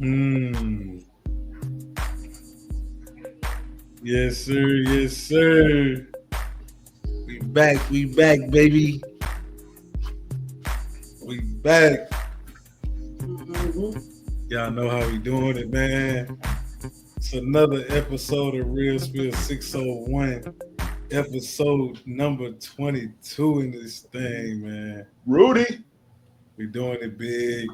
Mm. Yes, sir. Yes, sir. We back. We back, baby. We back. Y'all know how we doing it, man. It's another episode of Realspill 601. Episode number 22 in this thing, man. Rudy. We doing it big.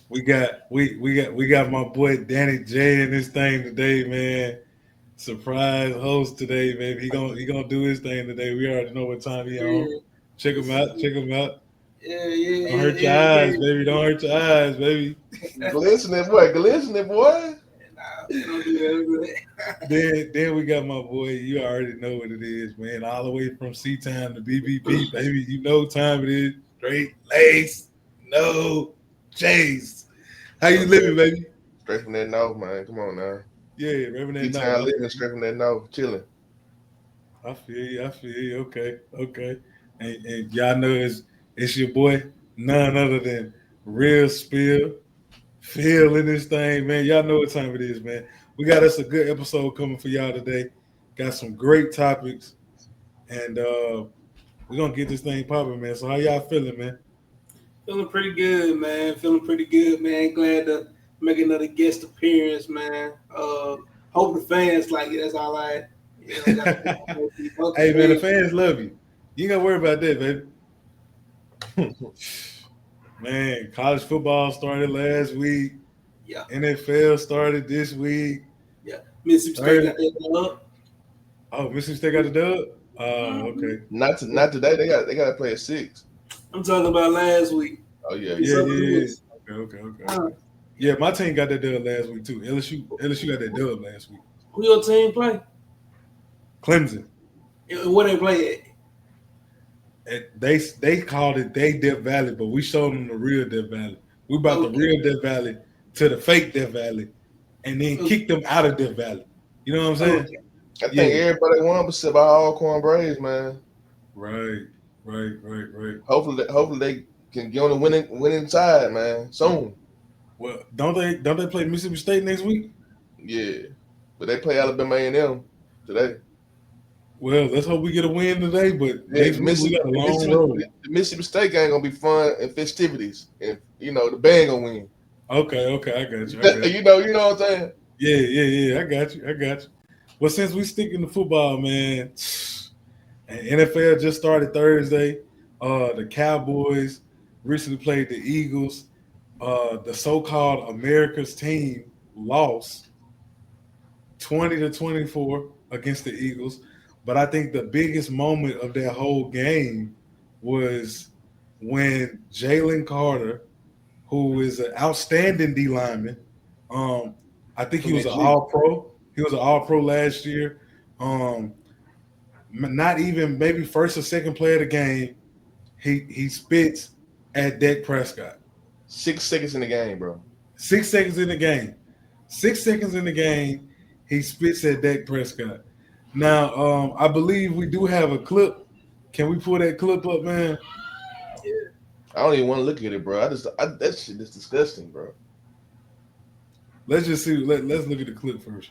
We got my boy Danny J in this thing today, man. Surprise host today, baby. He gonna do his thing today. We already know what time he on. Yeah, Check him out. Check him out. yeah, Don't yeah, hurt your yeah, yeah. eyes, baby. Don't hurt your eyes, baby. Glistening boy. Glistening boy. Nah, don't do that. Then we got my boy. You already know what it is, man. All the way from C Town to BBB, baby. You know what time it is. Straight lace, no chase. How you living, baby? Straight from that nose, man. Come on now. Yeah, Reverend that T-Town night. living straight from that nose. Chilling. I feel you. I feel you. Okay, okay. And y'all know it's your boy, none other than Real Spill. Phil in this thing, man. Y'all know what time it is, man. We got us a good episode coming for y'all today. Got some great topics, and we're gonna get this thing popping, man. So how y'all feeling, man? Feeling pretty good, man. Feeling pretty good, man. Glad to make another guest appearance, man. Hope the fans like it. That's all I. Hey, man, the fans love you. You ain't gotta worry about that, baby. Man, college football started last week. Yeah. NFL started this week. Yeah. Mississippi State got that up. Oh, Mississippi State got the dub? Oh, okay. Not today. They got to play at 6. I'm talking about last week. Oh yeah. Yeah. Okay. Yeah, my team got that dub last week too. LSU got that dub last week. Who your team play? Clemson. And where they play at? They called it Death Valley, but we showed them the real Death Valley. We brought the real Death Valley to the fake Death Valley, and then kicked them out of Death Valley. You know what I'm saying? I think everybody won but by Alcorn Braves, man. Right. Hopefully they can get on the winning side, man. Soon. Well, don't they play Mississippi State next week? Yeah, but they play Alabama A&M today. Well, let's hope we get a win today. But next week we got a long road. The Mississippi State game gonna be fun and festivities, and the band gonna win. Okay, I got you. you know what I'm saying? Yeah. I got you. Well, since we stick in the football, man, and NFL just started Thursday. The Cowboys recently played the Eagles. The so-called America's team lost 20-24 against the Eagles. But I think the biggest moment of that whole game was when Jalen Carter, who is an outstanding D lineman, I think he was an All-Pro. He was an All-Pro last year. Not even maybe first or second play of the game, he spits at Dak Prescott. 6 seconds in the game, bro. 6 seconds in the game. 6 seconds in the game, he spits at Dak Prescott. Now, I believe we do have a clip. Can we pull that clip up, man? Yeah. I don't even want to look at it, bro. That shit is disgusting, bro. Let's just see. Let's look at the clip first.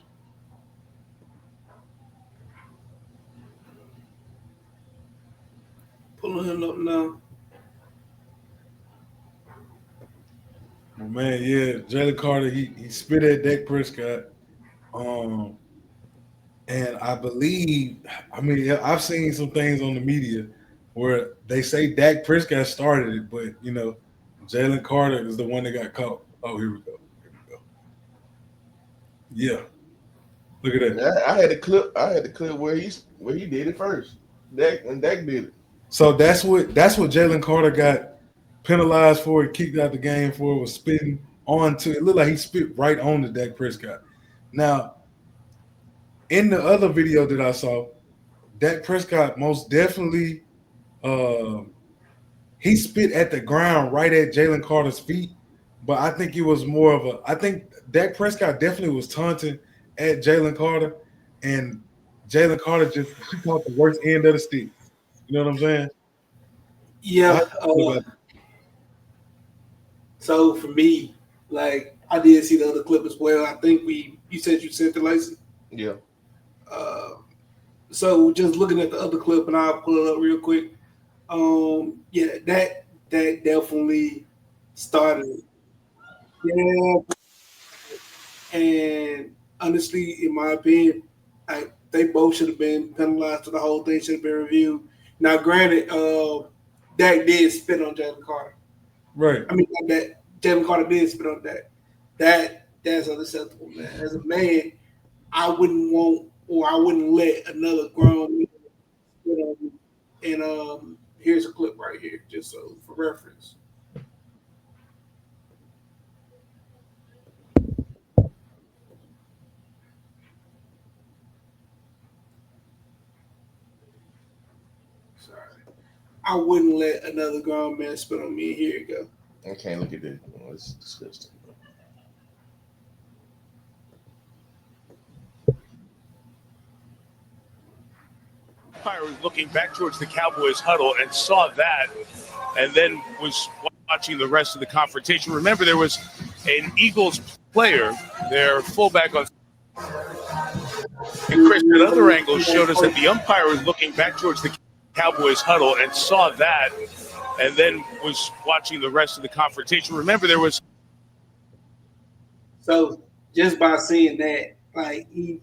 Pulling him up now. Well, man, yeah, Jalen Carter, he spit at Dak Prescott. And I believe, I've seen some things on the media where they say Dak Prescott started it, but Jalen Carter is the one that got caught. Oh, here we go. Yeah. Look at that. Yeah, I had the clip where he did it first. When Dak did it. So that's what Jalen Carter got penalized for. He kicked out the game for. Was spitting onto it. Looked like he spit right on the Dak Prescott. Now, in the other video that I saw, Dak Prescott most definitely he spit at the ground right at Jalen Carter's feet. But I think it was more of I think Dak Prescott definitely was taunting at Jalen Carter, and Jalen Carter just caught the worst end of the stick. You know what I'm saying? Yeah. So for me, like I did see the other clip as well. I think you said you sent the Lacey. Yeah. Uh, so just looking at the other clip, and I'll pull it up real quick. Yeah, that definitely started. Yeah, and honestly, in my opinion, they both should have been penalized. For the whole thing should have been reviewed. Now, granted, Dak did spit on Jalen Carter. Right. I mean, that Jalen Carter did spit on Dak. That's unacceptable, man. As a man, I wouldn't want or I wouldn't let another grown man spit on me. And here's a clip right here, just so for reference. Sorry. I wouldn't let another grown man spit on me. Here you go. I can't look at this. Oh, it's disgusting. Umpire was looking back towards the Cowboys huddle and saw that, and then was watching the rest of the confrontation. Remember, there was an Eagles player, their fullback on. And Chris, another angle showed us that the umpire was looking back towards the Cowboys huddle and saw that, and then was watching the rest of the confrontation. Remember, there was. So just by seeing that, like it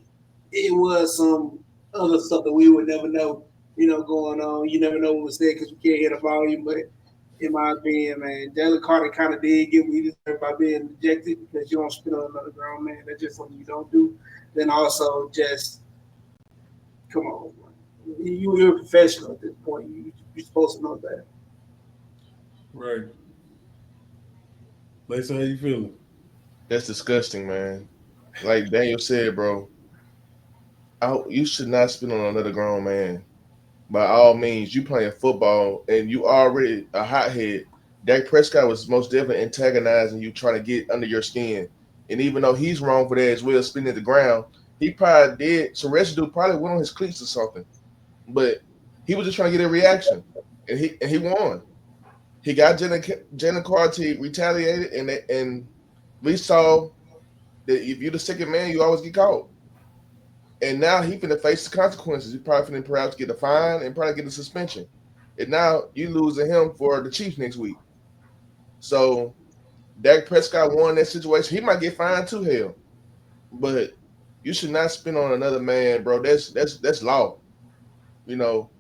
was some other stuff that we would never know, going on. You never know what was there because we can't hear the volume. But in my opinion, man, Jalen Carter kind of did get what he deserved by being rejected because you don't spit on another grown man. That's just something you don't do. Then also just come on, you're a professional at this point. You're supposed to know that. Right. Lisa, how you feeling? That's disgusting, man. Like Daniel said, bro, you should not spit on another grown man. By all means, you playing football and you already a hothead. Dak Prescott was most definitely antagonizing you, trying to get under your skin. And even though he's wrong for that as well, spitting at the ground, he probably did some residue, probably went on his cleats or something. But he was just trying to get a reaction, and he won. He got Jalen Carter to retaliate, and we saw that if you're the second man, you always get caught. And now he finna face the consequences. He probably finna perhaps get a fine and probably get a suspension. And now you losing him for the Chiefs next week. So Dak Prescott won that situation. He might get fined too, hell. But you should not spin on another man, bro. That's law. You know,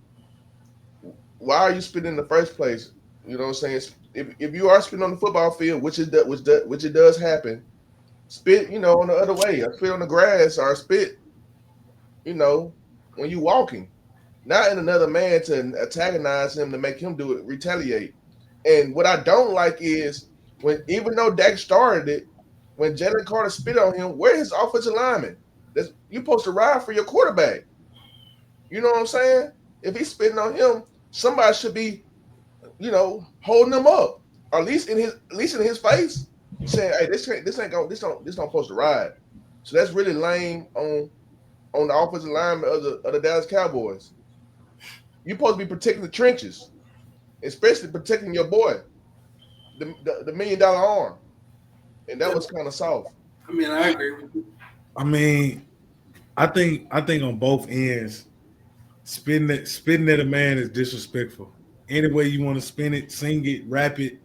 why are you spitting in the first place? You know what I'm saying? If you are spitting on the football field, which it does happen, spit, on the other way. Or spit on the grass or spit, when you walking. Not in another man to antagonize him to make him do it, retaliate. And what I don't like is even though Dak started it, when Jalen Carter spit on him, where his offensive lineman? You're supposed to ride for your quarterback. You know what I'm saying? If he's spitting on him, somebody should be, holding him up, or at least in his face, saying, "Hey, this don't supposed to ride." So that's really lame on the offensive lineman of the Dallas Cowboys. You're supposed to be protecting the trenches, especially protecting your boy, the $1 million arm, and that was kind of soft. I mean, I agree with you. I mean, I think on both ends, spitting at a man is disrespectful. Any way you want to spin it, sing it, rap it,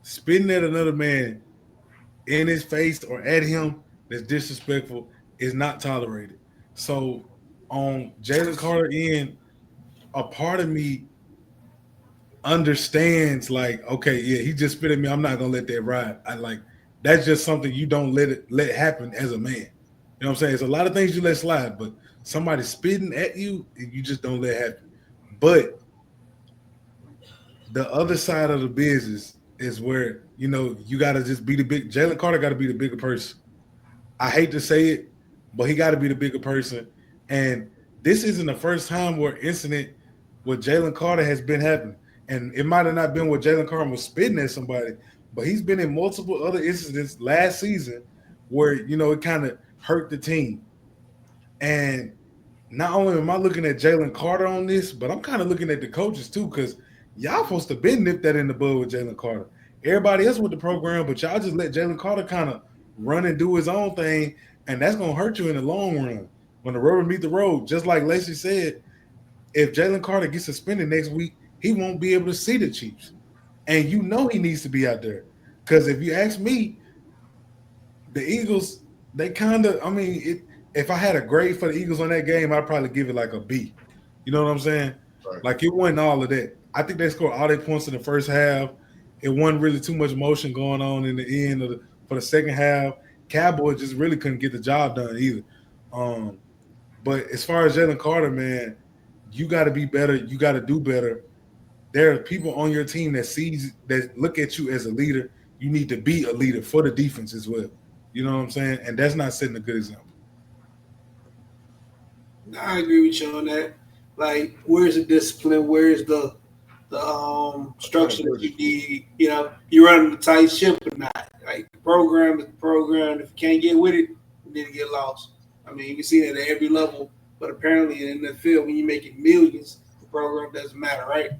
spitting at another man in his face or at him that's disrespectful is not tolerated. So on Jalen Carter end, a part of me understands like, okay, yeah, he just spit at me. I'm not gonna let that ride. That's just something you don't let happen as a man. You know what I'm saying? It's a lot of things you let slide, but somebody spitting at you, you just don't let happen. But the other side of the business is where, you got to just be the big. Jalen Carter got to be the bigger person. I hate to say it, but he got to be the bigger person. And this isn't the first time where incident with Jalen Carter has been happening. And it might have not been where Jalen Carter was spitting at somebody, but he's been in multiple other incidents last season where, it kind of hurt the team. And not only am I looking at Jalen Carter on this, but I'm kind of looking at the coaches too, because y'all supposed to been nipped that in the bud with Jalen Carter. Everybody else with the program, but y'all just let Jalen Carter kind of run and do his own thing, and that's gonna hurt you in the long run when the rubber meet the road. Just like Lacey said, if Jalen Carter gets suspended next week, he won't be able to see the Chiefs, and you know he needs to be out there. Because if you ask me, the Eagles, they kind of, I mean, if I had a grade for the Eagles on that game, I'd probably give it like a B. You know what I'm saying? Right. Like it wasn't all of that. I think they scored all their points in the first half. It wasn't really too much motion going on in the end for the second half. Cowboys just really couldn't get the job done either. But as far as Jalen Carter, man, you got to be better. You got to do better. There are people on your team that look at you as a leader. You need to be a leader for the defense as well. You know what I'm saying? And that's not setting a good example. I agree with you on that. Like, where's the discipline? Where's the structure that you need? You know, you're running a tight ship or not. Like, the program is the program. If you can't get with it, you need to get lost. I mean, you can see that at every level. But apparently in the field, when you're making millions, the program doesn't matter, right?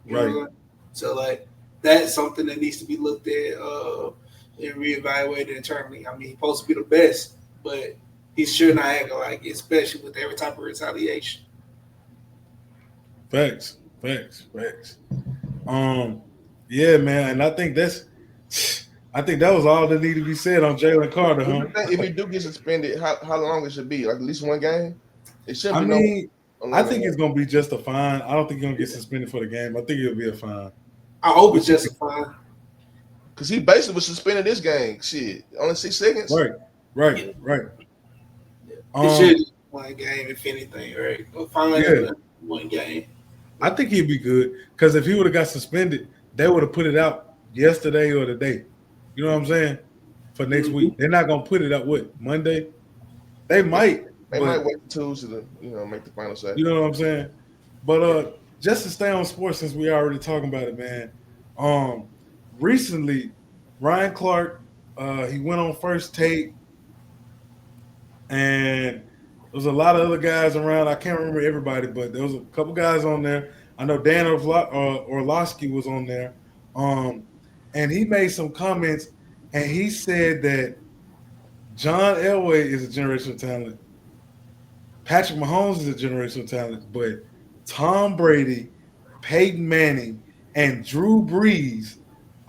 You know what I mean? So, like, that's something that needs to be looked at and reevaluated internally. I mean, he's supposed to be the best, but he should not act like it, especially with every type of retaliation. Facts. Yeah, man, and I think that was all that needed to be said on Jalen Carter, huh? If he do get suspended, how long it should be? Like at least one game? It shouldn't I be mean, no I think it's gonna be just a fine. I don't think he's gonna get suspended for the game. I think it'll be a fine. I hope it's just a fine. Because he basically was suspended this game. Shit. Only 6 seconds. Right. It should be one game, if anything, right? A fine one game. I think he'd be good because if he would have got suspended, they would have put it out yesterday or today. You know what I'm saying? For next week, they're not gonna put it out Monday. They might. They might wait until Tuesday to make the final say. You know what I'm saying? But just to stay on sports, since we already talking about it, man. Recently, Ryan Clark, he went on First Take, and there was a lot of other guys around. I can't remember everybody, but there was a couple guys on there. I know Dan Orlovsky was on there. And he made some comments, and he said that John Elway is a generational talent. Patrick Mahomes is a generational talent, but Tom Brady, Peyton Manning, and Drew Brees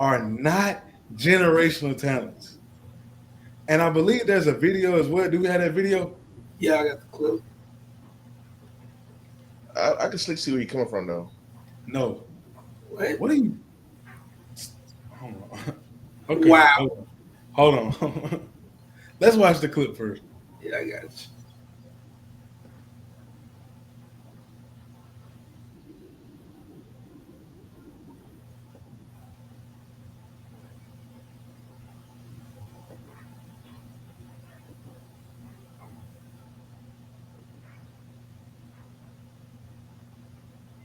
are not generational talents. And I believe there's a video as well. Do we have that video? Yeah, I got the clip. I can see where you're coming from, though. No. What are you? Hold on. Okay. Wow. Hold on. Let's watch the clip first. Yeah, I got you.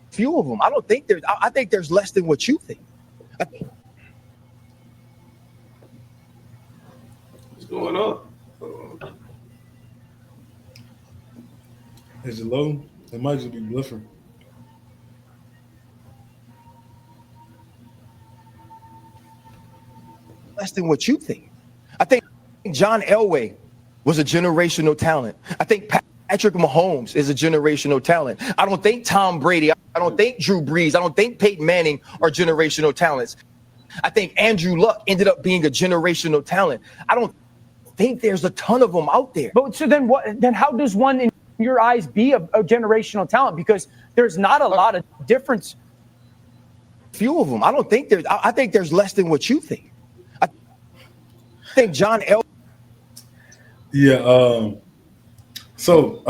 Few of them. I think there's less than what you think. What's going on? Is it low? It might just be bluffing. Less than what you think. I think John Elway was a generational talent. I think Patrick Mahomes is a generational talent. I don't think Tom Brady, I don't think Drew Brees, I don't think Peyton Manning are generational talents. I think Andrew Luck ended up being a generational talent. I don't think there's a ton of them out there. But so then what? Then how does one, in your eyes, be a generational talent? Because there's not a lot of difference. Few of them. I think there's less than what you think. I think John Elway. Yeah. So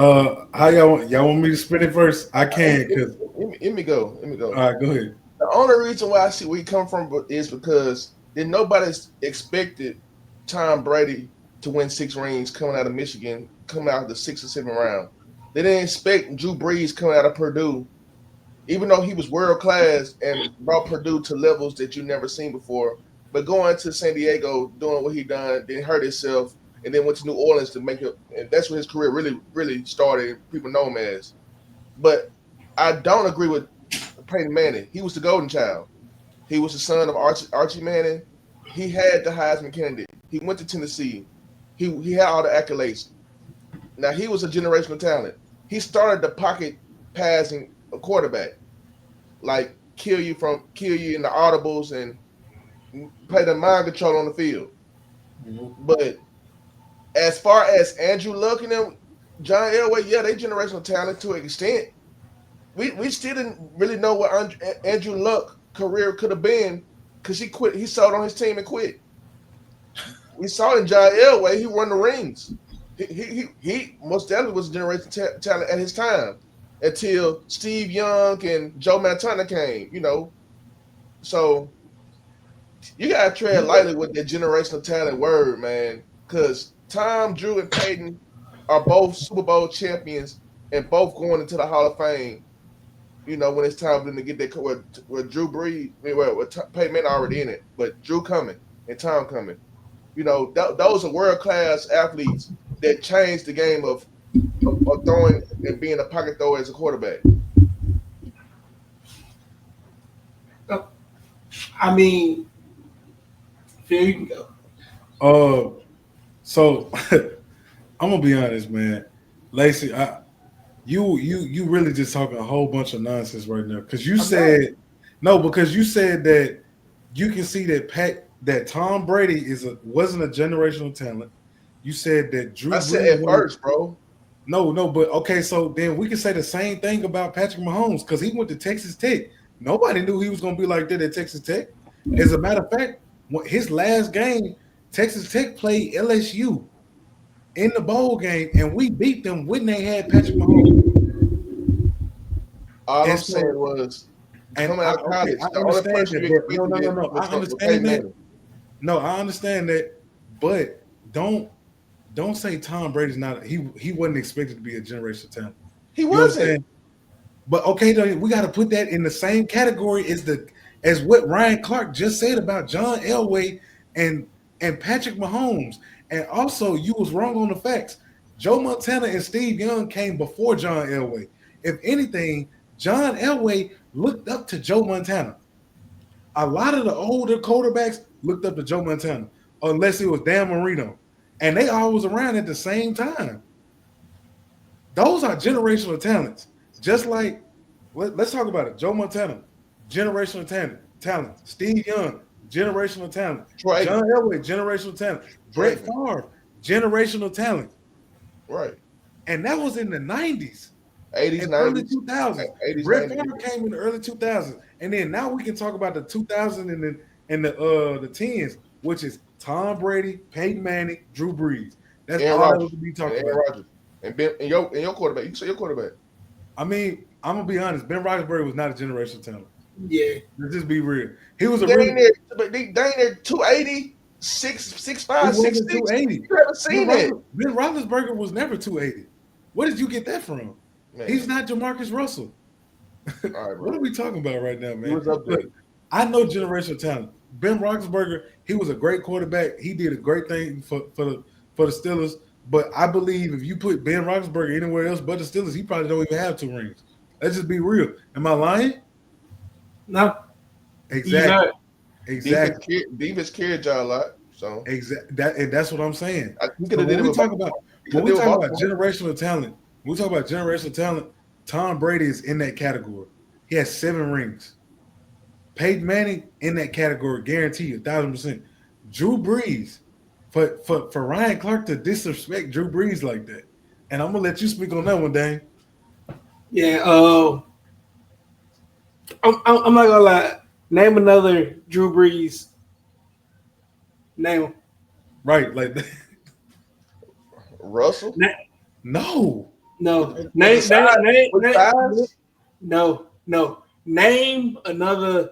how y'all want me to spin it first? I can because Let me go. All right, go ahead. The only reason why I see where you come from is because nobody's expected Tom Brady to win 6 rings coming out of Michigan, coming out of the 6th or 7th round. They didn't expect Drew Brees coming out of Purdue, even though he was world class and brought Purdue to levels that you've never seen before. But going to San Diego, doing what he done, then hurt himself, and then went to New Orleans to make it. And that's when his career really, really started. People know him as. But I don't agree with Peyton Manning. He was the golden child. He was the son of Archie Manning. He had the Heisman candidate. He went to Tennessee. He had all the accolades. Now he was a generational talent. He started the pocket passing a quarterback, like kill you in the audibles and play the mind control on the field. Mm-hmm. But as far as Andrew Luck and them, John Elway, yeah, they generational talent to an extent. We still didn't really know what Andrew Luck career could have been because he quit. He sold on his team and quit. We saw in John Elway, he won the rings. He most definitely was a generational talent at his time until Steve Young and Joe Montana came. So you gotta tread lightly with that generational talent word, man. Because Tom, Drew, and Peyton are both Super Bowl champions and both going into the Hall of Fame. When it's time for them to get their with Drew Brees, Peyton Manning already in it, but Drew coming and Tom coming. Those are world class athletes that changed the game of throwing and being a pocket thrower as a quarterback. I mean, Phil, you can go. So I'm gonna be honest, man. Lacey, you really just talking a whole bunch of nonsense right now. Because you said that you can see that Tom Brady wasn't a generational talent. You said that Drew I Brees said at first, bro. No, but okay, so then we can say the same thing about Patrick Mahomes because he went to Texas Tech. Nobody knew he was going to be like that at Texas Tech. As a matter of fact, his last game, Texas Tech played LSU in the bowl game, and we beat them when they had Patrick Mahomes. All I'm saying was coming out of college, I the only understand person that, you but expected no. I was understand Peyton that. Manning. No, I understand that, but don't say Tom Brady's not. He wasn't expected to be a generational talent. He You know what I'm wasn't. saying? But okay, we got to put that in the same category as what Ryan Clark just said about John Elway and Patrick Mahomes. And also, you was wrong on the facts. Joe Montana and Steve Young came before John Elway. If anything, John Elway looked up to Joe Montana. A lot of the older quarterbacks looked up to Joe Montana, unless it was Dan Marino. And they all was around at the same time. Those are generational talents. Just like, let's talk about it. Joe Montana, generational talent. Steve Young, generational talent. Right. John Elway, generational talent. Brett Favre, generational talent. Right. And that was in the 90s. 80s, and 90s. Early 2000s. 80s, Brett 90s. Favre came in the early 2000s. And then now we can talk about the 2000s and the 10s, which is Tom Brady, Peyton Manning, Drew Brees. That's Aaron all Rodgers. that was to be talked Aaron about. Rodgers. And your quarterback. You can say your quarterback. I mean, I'm gonna be honest. Ben Roethlisberger was not a generational talent. Yeah. Let's just be real. He was a They really. ain't there 280, 6'5", He wasn't 6'6". 280. You haven't seen it. Ben Roethlisberger was never 280. Where did you get that from? Man. He's not Jamarcus Russell. All right, What are we talking about right now, man? He was up there. Look, I know generational talent. Ben Roethlisberger, he was a great quarterback. He did a great thing for the Steelers. But I believe if you put Ben Roethlisberger anywhere else but the Steelers, he probably don't even have 2 rings. Let's just be real. Am I lying? No. Exactly. Exactly. Defense carried y'all a lot. So exactly. That's what I'm saying. When we talk about generational talent, Tom Brady is in that category. He has 7 rings. Peyton Manning in that category, guarantee you 1,000%. Drew Brees, for Ryan Clark to disrespect Drew Brees like that, and I'm gonna let you speak on that one, Dane. Yeah, I'm not gonna lie. Name another Drew Brees. Name him. Right, like that. Russell? No. No. Name another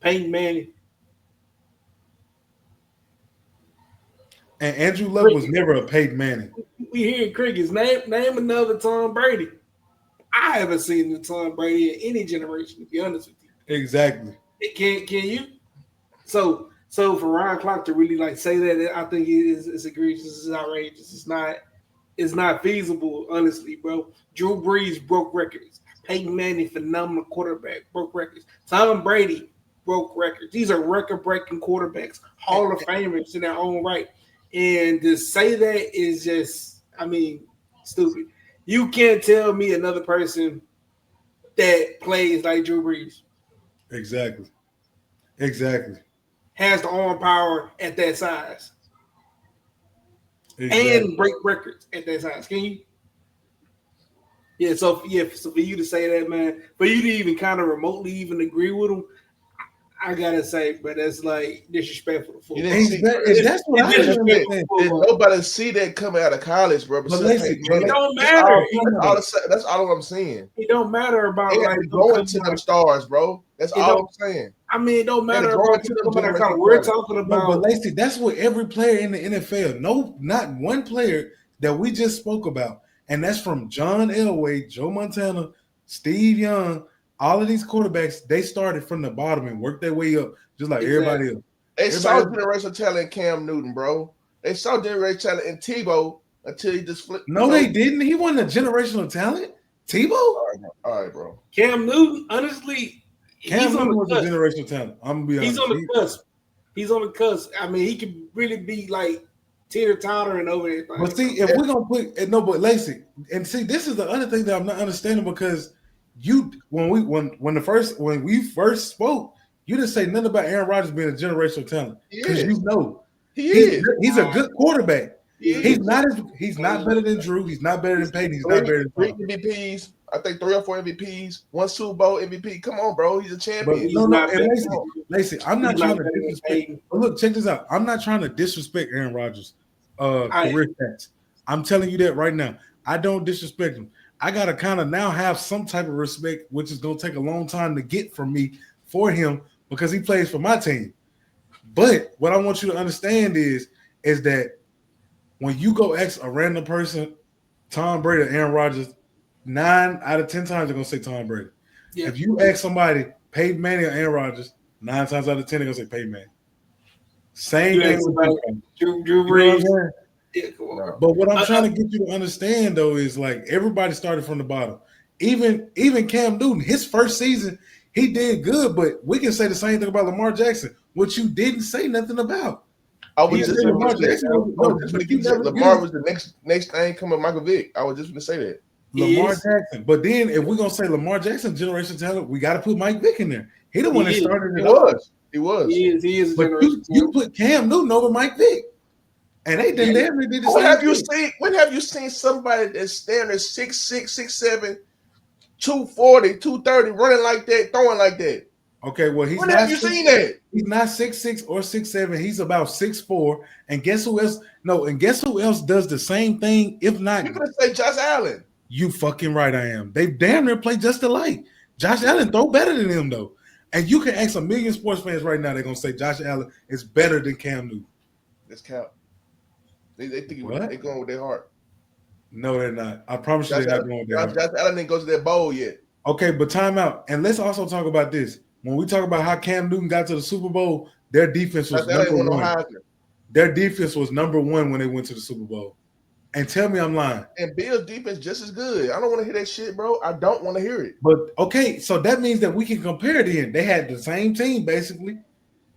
Peyton Manning. And Andrew Luck was never a Peyton Manning. We hear crickets. Name another Tom Brady. I haven't seen the Tom Brady in any generation, to be honest with you. Exactly. Can you? So for Ryan Clark to really say that, I think it's egregious. It's outrageous. It's not feasible, honestly, bro. Drew Brees broke records. Peyton Manning, phenomenal quarterback, broke records. Tom Brady broke records. These are record-breaking quarterbacks, Hall of Famers in their own right. And to say that is just, I mean, stupid. You can't tell me another person that plays like Drew Brees Exactly. Exactly. has the arm power at that size Exactly. and break records at that size. Can you? So for you to say that, man, for you to even kind of remotely even agree with him, I gotta say, but that's like disrespectful to You didn't football. see, Exactly. And that's what I It's didn't disrespectful understand. to did football. nobody see that coming out of college, bro? But Besides Lacey, Peyton It Manning. don't That's matter. that's all I'm saying. It don't matter They about got like to them grow coming into them out. stars, bro. That's It all don't. I'm saying. I mean, it don't They got to matter grow about into people them coming out of college. generational We're talent. talking No, but about. Lacey, that's what every player in the NFL. No, not one player that we just spoke about, and that's from John Elway, Joe Montana, Steve Young. All of these quarterbacks, they started from the bottom and worked their way up, just like Exactly. everybody else. They Everybody saw else. generational talent in Cam Newton, bro. They saw generational talent in Tebow until he just flipped. No, they didn't. He wasn't a generational talent. Tebow? All right, bro. Cam Newton, honestly, Cam he's on Newton the was a cusp. generational talent. I'm gonna be He's honest. on the cusp. He's on the cusp. I mean, he could really be like teeter tottering over everything. But see, if we're gonna put no, but Lacey, and see, this is the other thing that I'm not understanding because when we first spoke, you didn't say nothing about Aaron Rodgers being a generational talent because He you is. know He is. he's a good quarterback. He He's is. not better than Drew. He's not better than Peyton. He's not better than Three Tom. MVPs. I think 3 or 4 MVPs. 1 Super Bowl MVP. Come on, bro. He's a But champion. He's no, not and better. Lacey, I'm not He's trying not to better than disrespect. Peyton. But look, check this out. I'm not trying to disrespect Aaron Rodgers' I- career stats. I'm telling you that right now. I don't disrespect him. I gotta kind of now have some type of respect, which is gonna take a long time to get from me for him because he plays for my team. But what I want you to understand is that when you go ask a random person, Tom Brady or Aaron Rodgers, 9 out of 10 times they're gonna say Tom Brady. Yeah. If you ask somebody Peyton Manning or Aaron Rodgers, 9 times out of 10 they're gonna say Peyton Manning. Same You thing ask with about you. Drew You know what I'm Brees. saying? Yeah, come on, bro. But what I'm trying to get you to understand though is like everybody started from the bottom. Even Cam Newton, his first season, he did good, but we can say the same thing about Lamar Jackson, which you didn't say nothing about. I You was said just going Lamar to say Jackson that. no, but you never Lamar used was the next thing coming Michael Vick. I was just going to say that. Lamar Yes. Jackson. But then if we're gonna say Lamar Jackson generation talent, we gotta put Mike Vick in there. He the one that He is. started He it all. was. He was. He is a But generation. you put Cam Newton over Mike Vick. And they did damn near did the When same have you thing. seen? When have you seen somebody that's standing 6'6", 6'7", 240, 230, running like that, throwing like that? Okay, well he's When not have you seen that? he's not 6'6" or 6'7". He's about 6'4". And guess who else? No, and guess who else does the same thing? If not, You could say Josh Allen. you fucking right I am. They damn near play just alike. Josh Allen throw better than him though. And you can ask a million sports fans right now, they're gonna say Josh Allen is better than Cam Newton. That's count. They think What? they going with their heart. No, they're not. I promise you, they're not going with their heart. Josh Allen didn't go to that bowl yet. Okay, but time out. And let's also talk about this. When we talk about how Cam Newton got to the Super Bowl, their defense was Josh Allen number went on one. Heisman. Their defense was number one when they went to the Super Bowl. And tell me I'm lying. And Bill's defense just as good. I don't want to hear that shit, bro. I don't want to hear it. But okay, so that means that we can compare then. They had the same team basically.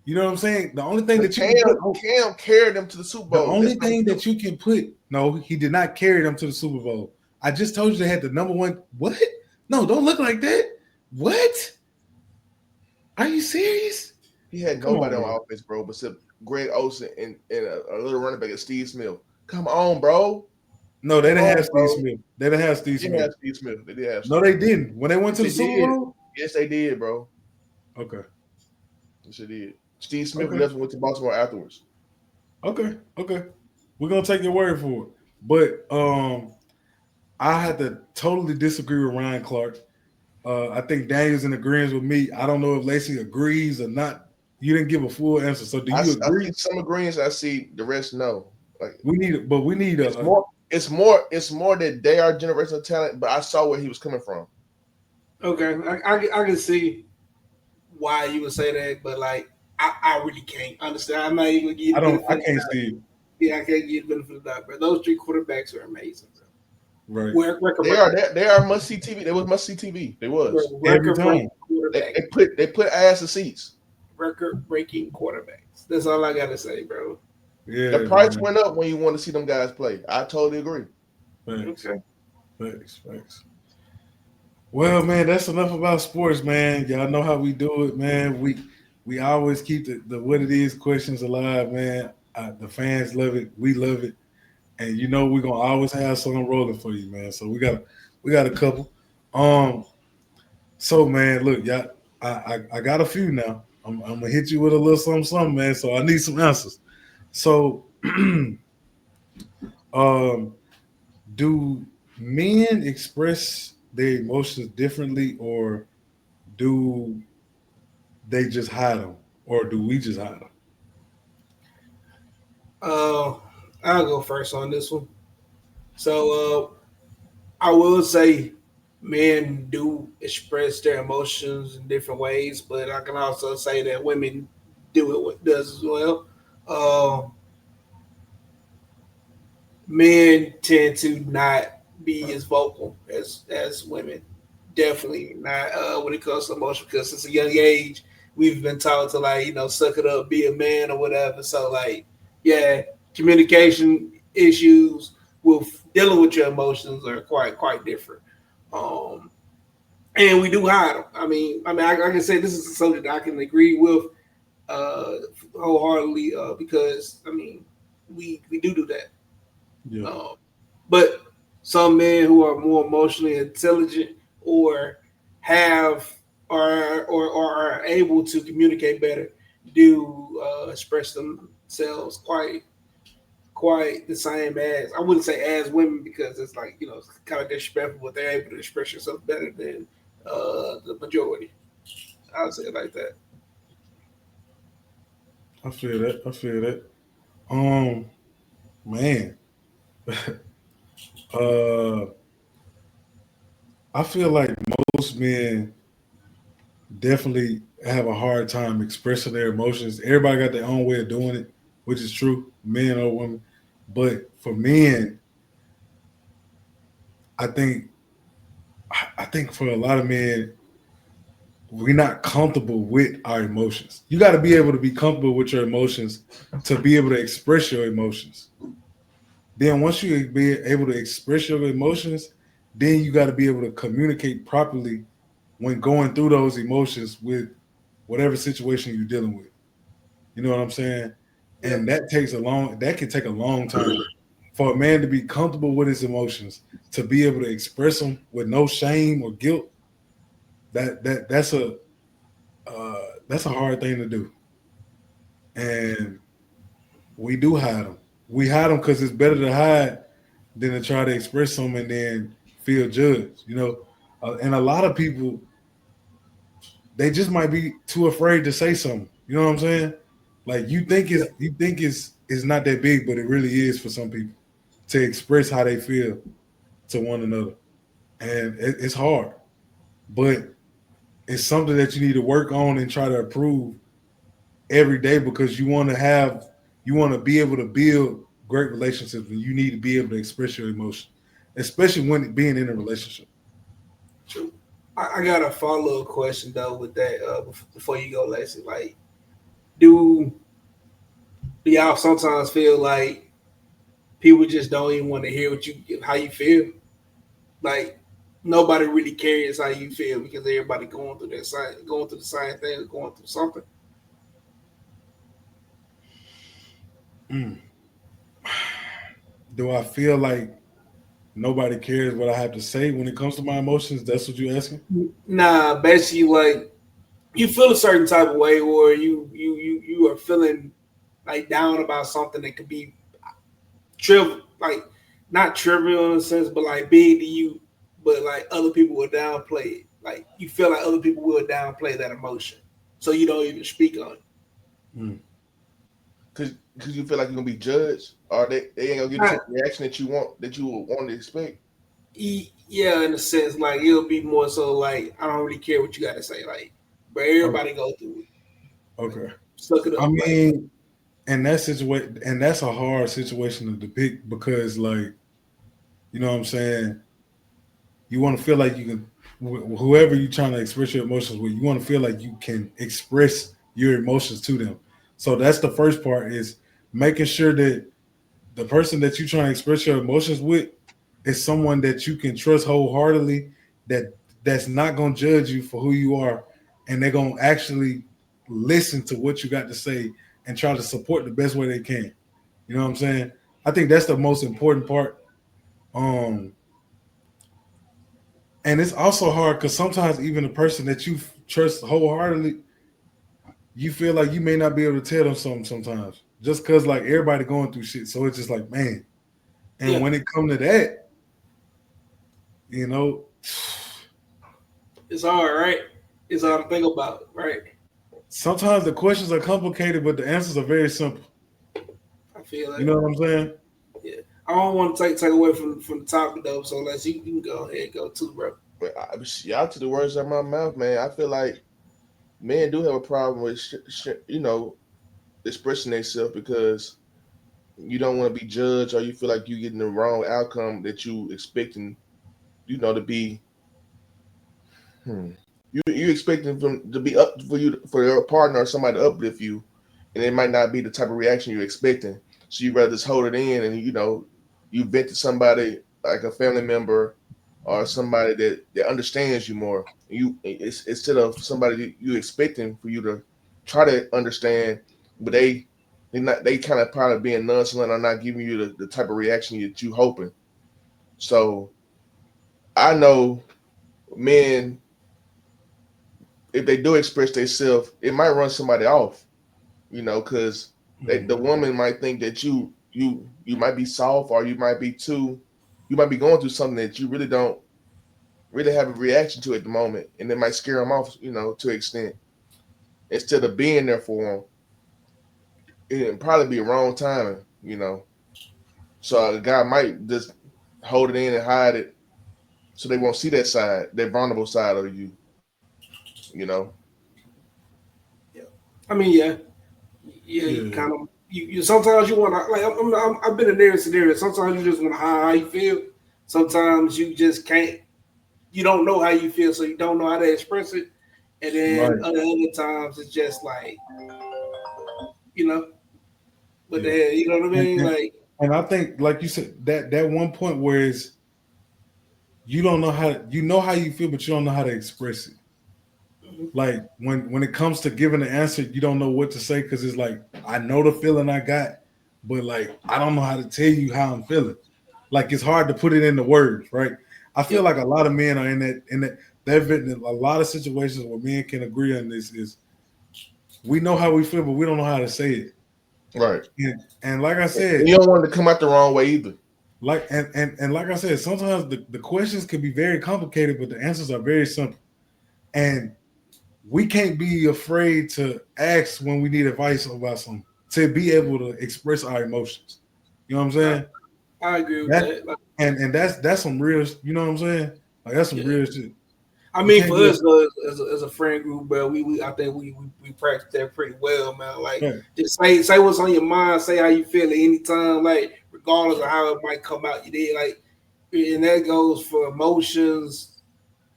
You know what I'm saying? The only thing that you can put, Cam carried them to the Super the Bowl. only thing that you can put, no, he did not carry them to the Super Bowl. I just told you they had the number one. What? No, don't look like that. What? Are you serious? He had nobody on offense, bro, except Greg Olsen and a little running back at Steve Smith. Come on, bro. No, they didn't have Steve Smith. They didn't have Steve They Smith. had Steve Smith. They did have No, they didn't. When they went to the Super Bowl? Yes, they did, bro. Okay. Yes, they did. Steve Smith Okay. left and went to Baltimore afterwards. Okay. We're gonna take your word for it. But I had to totally disagree with Ryan Clark. I think Daniel's in agreement with me. I don't know if Lacey agrees or not. You didn't give a full answer. So do you agree? I see some agreements. I see the rest no. Like we need it's more that they are generational talent, but I saw where he was coming from. Okay, I can see why you would say that, but like I really can't understand. I'm not even gonna give I can't see it. Yeah, I can't give the benefit of the doubt, bro. Those three quarterbacks are amazing, bro. Right. They are must see TV. They was must see TV. They was every time. They put ass in seats. Record breaking quarterbacks. That's all I gotta say, bro. The Yeah, price man. went up when you want to see them guys play. I totally agree. Thanks. Okay. Thanks. Well, man, that's enough about sports, man. Y'all know how we do it, man. We always keep the what it is questions alive, man. The fans love it. We love it. And you know we're gonna always have something rolling for you, man. So we got a couple. Um, so man, look, y'all, I got a few now. I'm gonna hit you with a little something, man. So I need some answers. So, um, do men express their emotions differently, or do they just hide them, or do we just hide them? Uh, I'll go first on this one. So I will say men do express their emotions in different ways, but I can also say that women do it does as well. Uh, Men tend to not be as vocal as women. Definitely not when it comes to emotion, because since a young age we've been taught to suck it up, be a man or whatever. So yeah, communication issues with dealing with your emotions are quite different. Um, and we do hide them. I can say this is something that I can agree with uh, wholeheartedly because we do that. Yeah, Um, but some men who are more emotionally intelligent or have or are able to communicate better do express themselves quite the same as, I wouldn't say as women, because it's it's kind of disrespectful, but they're able to express yourself better than the majority. I would say it like that. I feel that. I feel that. Um, man, uh, I feel like most men definitely have a hard time expressing their emotions. Everybody got their own way of doing it, which is true, men or women. But for men, I think I think for a lot of men, we're not comfortable with our emotions. You got to be able to be comfortable with your emotions to be able to express your emotions. Then once you be able to express your emotions, then you got to be able to communicate properly when going through those emotions with whatever situation you're dealing with. You know what I'm saying? Yep. And that can take a long time for a man to be comfortable with his emotions, to be able to express them with no shame or guilt. That's a hard thing to do, and we do hide them. We hide them because it's better to hide than to try to express them and then feel judged. And a lot of people, they just might be too afraid to say something. You know what I'm saying? Like you think it's not that big, but it really is for some people to express how they feel to one another, and it's hard, but it's something that you need to work on and try to improve every day, because you want to be able to build great relationships, and you need to be able to express your emotion, especially when being in a relationship. True. I got a follow up question though with that before you go, Lacey. Like, do do y'all sometimes feel like people just don't even want to hear how you feel? Like, nobody really cares how you feel because everybody going through the same thing, going through something. Mm. Do I feel like nobody cares what I have to say when it comes to my emotions? That's what you're asking. Nah, basically, like, you feel a certain type of way, or you are feeling like down about something that could be trivial, like not trivial in a sense, but like big to you, but like other people will downplay it. Like, you feel like other people will downplay that emotion, so you don't even speak on it. Mm. Cause you feel like you're gonna be judged, or they ain't gonna get the Not, same reaction that you would want to expect. yeah, in a sense, like it'll be more so like, I don't really care what you got to say, like, but Okay. everybody go through it. Like, Okay. suck it I up, like. mean, and that situation, and that's a hard situation to depict, because, like, you know what I'm saying, you want to feel like you can, whoever you're trying to express your emotions with, you want to feel like you can express your emotions to them. So that's the first part, is making sure that the person that you're trying to express your emotions with is someone that you can trust wholeheartedly, that's not gonna judge you for who you are, and they're gonna actually listen to what you got to say and try to support the best way they can. You know what I'm saying? I think that's the most important part. Um, and it's also hard because sometimes even the person that you trust wholeheartedly, you feel like you may not be able to tell them something sometimes, just because like everybody going through shit. So it's just like, man. And Yeah. when it come to that, you know, It's hard, right? It's hard to think about, right? sometimes the questions are complicated, but the answers are very simple. I feel You like, know what I'm saying? yeah. I don't want to take away from the topic though, so let's you can go ahead and go too, bro. But y'all to the words out of my mouth, man. I feel like men do have a problem with expressing themselves because you don't want to be judged or you feel like you're getting the wrong outcome that you expecting, to be. Hmm. You expecting them to be up for you for your partner or somebody to uplift you, and it might not be the type of reaction you're expecting. So you rather just hold it in and you vent to somebody like a family member or somebody that understands you more. It's instead of somebody that you expecting for you to try to understand, but they kind of probably being nonchalant or not giving you the type of reaction that you hoping. So I know men, if they do express themselves, it might run somebody off, because the Mhm. woman might think that you might be soft or you might be going through something that you really don't really have a reaction to at the moment, and it might scare them off, to an extent. Instead of being there for them, it'd probably be wrong timing. So a guy might just hold it in and hide it, so they won't see that vulnerable side of you. Yeah. I mean, yeah. Yeah, you Yeah. kind of you sometimes you want to like I've been in there scenario. Sometimes you just want to hide how you feel. Sometimes you just can't. You don't know how you feel, so you don't know how to express it. And then Right. other times it's just like you know what the Yeah. hell, you know what I And, mean? and, Like and I think, like you said, that one point where is you don't know how you know how you feel, but you don't know how to express it. Like when it comes to giving an answer, you don't know what to say because it's like I know the feeling I got, but like I don't know how to tell you how I'm feeling. Like it's hard to put it into words, right? I feel yep, like a lot of men are in that they've been in a lot of situations where men can agree on this is we know how we feel, but we don't know how to say it. Right. And like I And said, you don't want it to come out the wrong way either. like and like I said, sometimes the questions can be very complicated, but the answers are very simple. And we can't be afraid to ask when we need advice about something to be able to express our emotions. You know what I'm saying? I agree with That that. Like, and that's some real. You know what I'm saying? Like that's some yeah. real shit. I You mean, can't for be us as a friend group, bro, we I think we practice that pretty well, man. Like, right. just say what's on your mind, say how you feel at any time, like regardless of how it might come out. You did like, and that goes for emotions.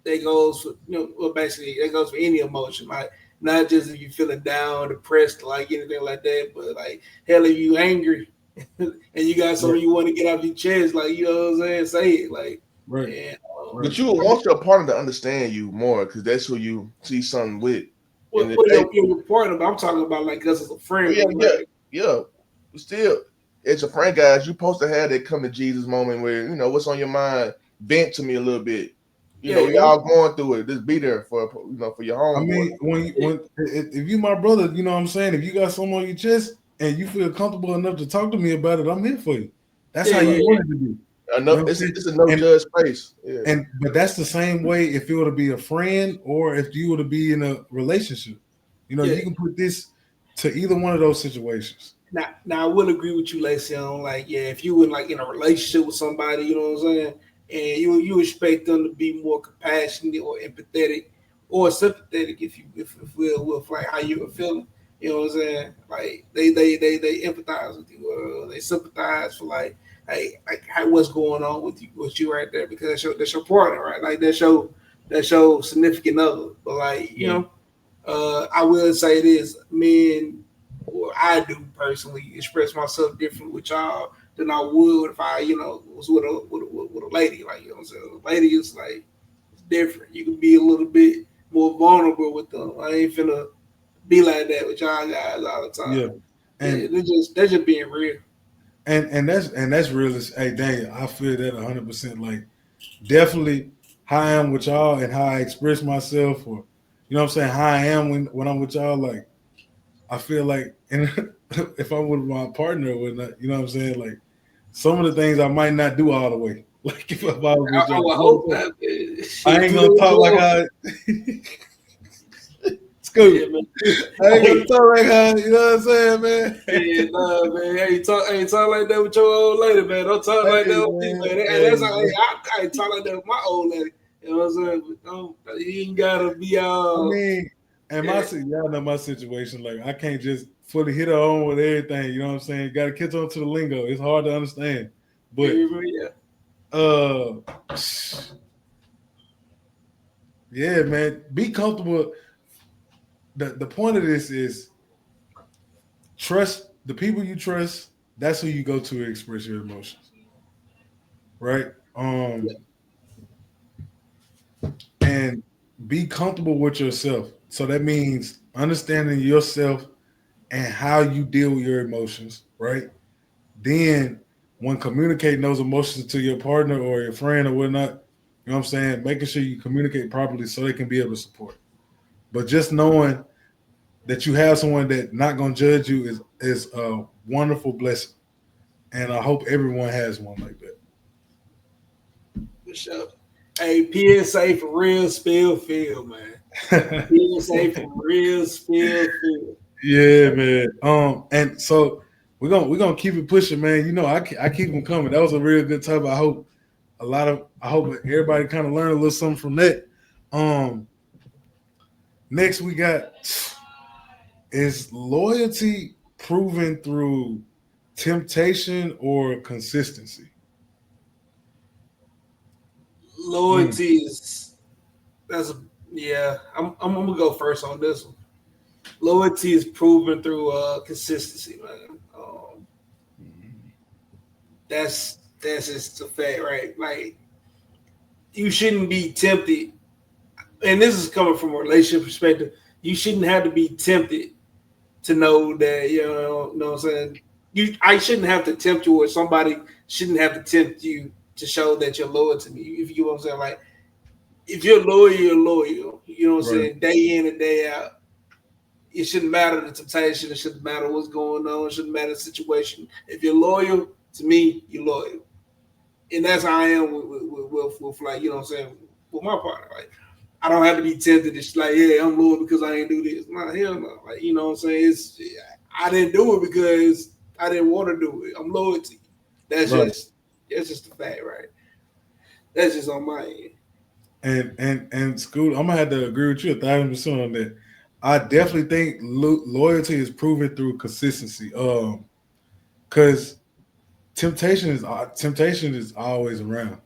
That goes for well, basically that goes for any emotion, like not just if you're feeling down, depressed, like anything like that, but like hell, if you angry and you got right, something you want to get off your chest, like you know what I'm saying, say it, like right, and. right. But you will want your partner to understand you more because that's who you see something with. And if Well, they, your partner, but I'm talking about like us as a oh friend yeah, group, yeah, right? yeah. Still, as a friend, guys, you supposed to have that come to Jesus moment where what's on your mind. Vent to me a little bit. Yeah, We all going through it. Just be there for your I homeboy. mean, yeah, if you my brother, you know what I'm saying. If you got something on your chest and you feel comfortable enough to talk to me about it, I'm here for you. That's how yeah, you yeah, want it to be. You know Enough. what I'm saying? It's a no And judge space. Yeah. but that's the same way if you were to be a friend or if you were to be in a relationship. You know, yeah. you can put this to either one of those situations. Now I will agree with you, Lacey, on like yeah, if you were like in a relationship with somebody, you know what I'm saying, and you expect them to be more compassionate or empathetic or sympathetic if with like how you were feeling, you know what I'm saying, like they empathize with you, they sympathize for like how what's going on with you right there because that's your partner, right? Like that's your significant other, but like Right. I will say this, men or I do personally express myself differently with y'all than I would if I, was with a lady. Like, I'm saying, a lady is like it's different. You can be a little bit more vulnerable with them. I ain't finna be like that with y'all guys all the Yeah, time. Yeah, and they're just being real. and that's realist. Hey, dang, I feel that 100%. Like, definitely how I am with y'all and how I express myself, or you know what I'm saying, how I am when I'm with y'all. Like, I feel like, and if I'm with my partner or whatnot, you know what I'm saying, like some of the things I might not do all the way. Like if I was with I y'all, would you know hope what I'm saying? not. Man. I Shit, ain't do gonna that talk like to I. yeah, Scoot. man. I ain't gonna Hey, talk like how, you know what I'm saying, man. yeah, nah, man. Hey, talk like that with your old lady, man. Don't talk like Hey that with me, man, man. Hey, hey that's how man. I ain't talk like that with my old lady. You know what I'm saying? But don't, you ain't gotta be I all. mean, and Yeah, y'all know my situation. Like, I can't just fully hit her on with everything. You know what I'm saying? Got to catch on to the lingo. It's hard to understand, but yeah. uh, yeah, man. Be comfortable. The point of this is trust the people you trust. That's who you go to express your emotions, right? And be comfortable with yourself. So that means understanding yourself and how you deal with your emotions, right? Then, when communicating those emotions to your partner or your friend or whatnot, you know what I'm saying, making sure you communicate properly so they can be able to support. But just knowing that you have someone that not gonna judge you is a wonderful blessing, and I hope everyone has one like For sure. Hey, PSA for real spill field, man. that. PSA for real spill field. Yeah, man. And so we're gonna keep it pushing, man. You know, I keep them coming. That was a real good time. I hope everybody kind of learned a little something from that. Um, Next we got, is loyalty proven through temptation or consistency? Mm, Loyalty is that's a yeah. I'm gonna go first on this one. Loyalty is proven through consistency, man. That's just a fact, right? Like you shouldn't be tempted, and this is coming from a relationship perspective. You shouldn't have to be tempted to know that know what I'm saying. I shouldn't have to tempt you, or somebody shouldn't have to tempt you to show that you're loyal to me. If you know what I'm saying, like if you're loyal, you're loyal. You know what I'm right, saying, day in and day out. It shouldn't matter the temptation. It shouldn't matter what's going on. It shouldn't matter the situation. If you're loyal to me, you're loyal, and that's how I am with like you know what I'm saying with my partner. Like I don't have to be tempted. It's like yeah, I'm loyal because I ain't do this. Nah, hell no. Like you know what I'm saying. I didn't do it because I didn't want to do it. I'm loyal to you. That's right. just that's just the fact, right? That's just on my end. And Scoot, I'm gonna have to agree with you 1,000% on that. I definitely think loyalty is proven through consistency. Because temptation is always around.